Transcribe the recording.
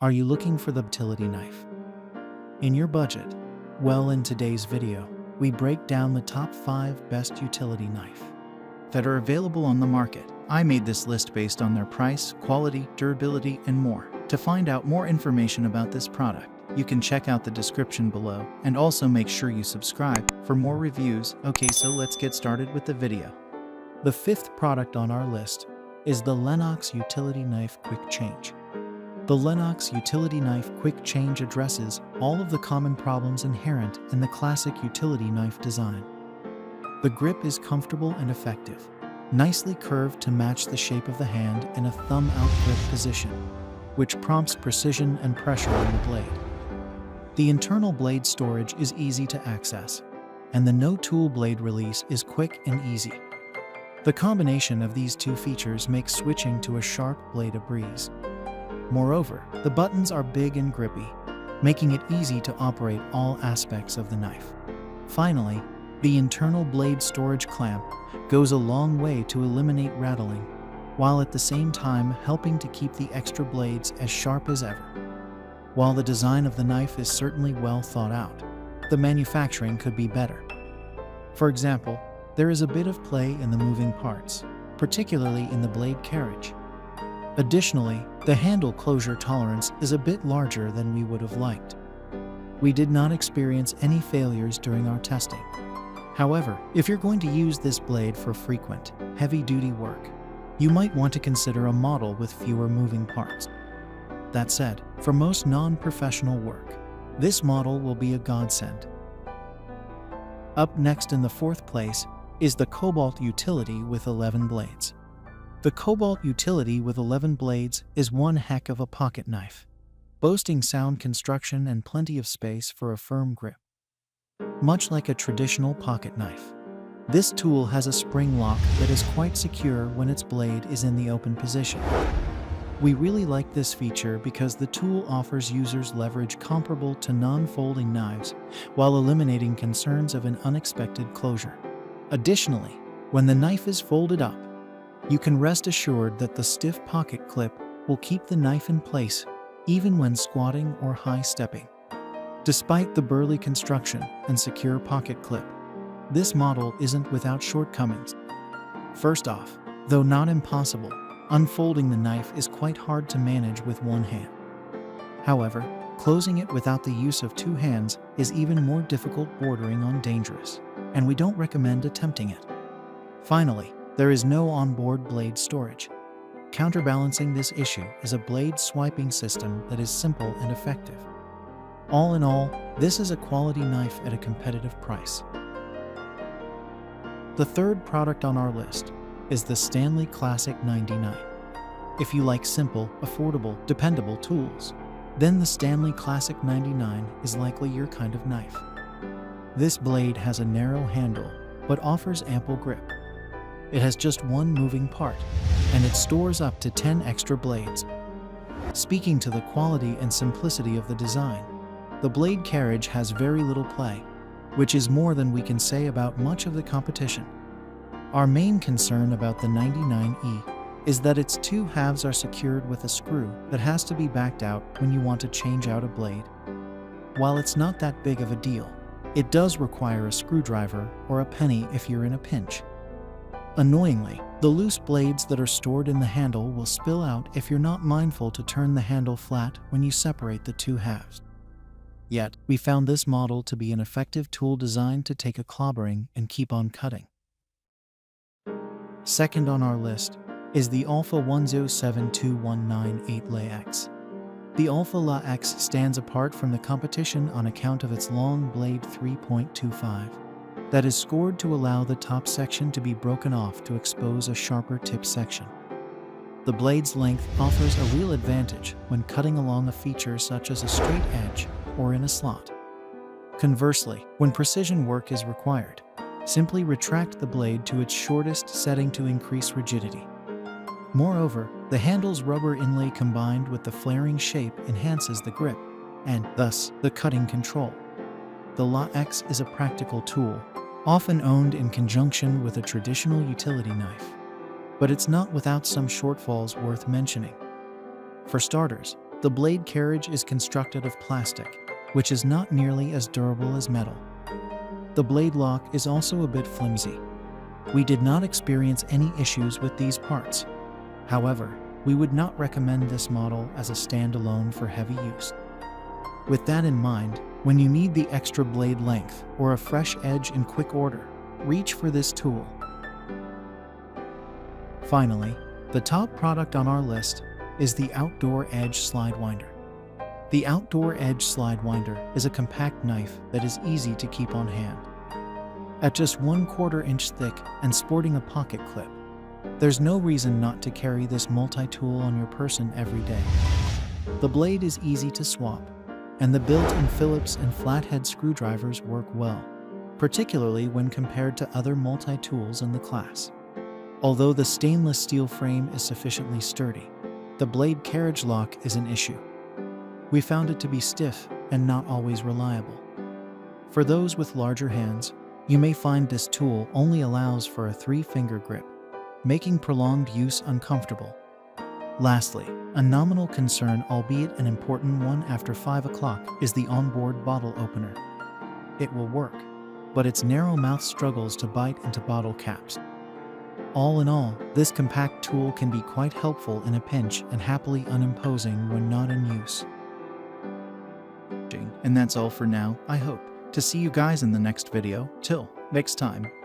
Are you looking for the utility knife in your budget? Well, in today's video, we break down the top 5 best utility knife that are available on the market. I made this list based on their price, quality, durability, and more. To find out more information about this product, you can check out the description below, and also make sure you subscribe for more reviews. Okay, so let's get started with the video. The 5th product on our list is the LENOX Utility Knife Quick Change. The LENOX Utility Knife Quick Change addresses all of the common problems inherent in the classic utility knife design. The grip is comfortable and effective, nicely curved to match the shape of the hand in a thumb-out grip position, which prompts precision and pressure on the blade. The internal blade storage is easy to access, and the no-tool blade release is quick and easy. The combination of these two features makes switching to a sharp blade a breeze. Moreover, the buttons are big and grippy, making it easy to operate all aspects of the knife. Finally, the internal blade storage clamp goes a long way to eliminate rattling, while at the same time helping to keep the extra blades as sharp as ever. While the design of the knife is certainly well thought out, the manufacturing could be better. For example, there is a bit of play in the moving parts, particularly in the blade carriage. Additionally, the handle closure tolerance is a bit larger than we would have liked. We did not experience any failures during our testing. However, if you're going to use this blade for frequent, heavy-duty work, you might want to consider a model with fewer moving parts. That said, for most non-professional work, this model will be a godsend. Up next in the 4th place is the Kobalt Utility with 11 blades. The Kobalt Utility with 11 blades is one heck of a pocket knife, boasting sound construction and plenty of space for a firm grip. Much like a traditional pocket knife, this tool has a spring lock that is quite secure when its blade is in the open position. We really like this feature because the tool offers users leverage comparable to non-folding knives while eliminating concerns of an unexpected closure. Additionally, when the knife is folded up, you can rest assured that the stiff pocket clip will keep the knife in place even when squatting or high-stepping. Despite the burly construction and secure pocket clip, this model isn't without shortcomings. First off, though not impossible, unfolding the knife is quite hard to manage with one hand. However, closing it without the use of 2 hands is even more difficult, bordering on dangerous, and we don't recommend attempting it. Finally, there is no onboard blade storage. Counterbalancing this issue is a blade swiping system that is simple and effective. All in all, this is a quality knife at a competitive price. The 3rd product on our list is the Stanley Classic 99. If you like simple, affordable, dependable tools, then the Stanley Classic 99 is likely your kind of knife. This blade has a narrow handle, but offers ample grip. It has just one moving part, and it stores up to 10 extra blades. Speaking to the quality and simplicity of the design, the blade carriage has very little play, which is more than we can say about much of the competition. Our main concern about the 99E is that its 2 halves are secured with a screw that has to be backed out when you want to change out a blade. While it's not that big of a deal, it does require a screwdriver or a penny if you're in a pinch. Annoyingly, the loose blades that are stored in the handle will spill out if you're not mindful to turn the handle flat when you separate the 2 halves. Yet, we found this model to be an effective tool designed to take a clobbering and keep on cutting. Second on our list is the Olfa 107219 8LEX. The Olfa LENOX stands apart from the competition on account of its long blade 3.25 that is scored to allow the top section to be broken off to expose a sharper tip section. The blade's length offers a real advantage when cutting along a feature such as a straight edge or in a slot. Conversely, when precision work is required, simply retract the blade to its shortest setting to increase rigidity. Moreover, the handle's rubber inlay combined with the flaring shape enhances the grip, and thus the cutting control. The LENOX is a practical tool, often owned in conjunction with a traditional utility knife, but it's not without some shortfalls worth mentioning. For starters, The blade carriage is constructed of plastic, which is not nearly as durable as metal. The blade lock is also a bit flimsy. We did not experience any issues with these parts. However, we would not recommend this model as a standalone for heavy use. With that in mind, when you need the extra blade length or a fresh edge in quick order, reach for this tool. Finally, the top product on our list is the Outdoor Edge SlideWinder. The Outdoor Edge SlideWinder is a compact knife that is easy to keep on hand. At just 1/4 inch thick and sporting a pocket clip, there's no reason not to carry this multi-tool on your person every day. The blade is easy to swap, and the built-in Phillips and flathead screwdrivers work well, particularly when compared to other multi-tools in the class. Although the stainless steel frame is sufficiently sturdy, the blade carriage lock is an issue. We found it to be stiff and not always reliable. For those with larger hands, you may find this tool only allows for a 3-finger grip, making prolonged use uncomfortable. Lastly, a nominal concern, albeit an important one after 5 o'clock, is the onboard bottle opener. It will work, but its narrow mouth struggles to bite into bottle caps. All in all, this compact tool can be quite helpful in a pinch and happily unimposing when not in use. And that's all for now. I hope to see you guys in the next video. Till next time.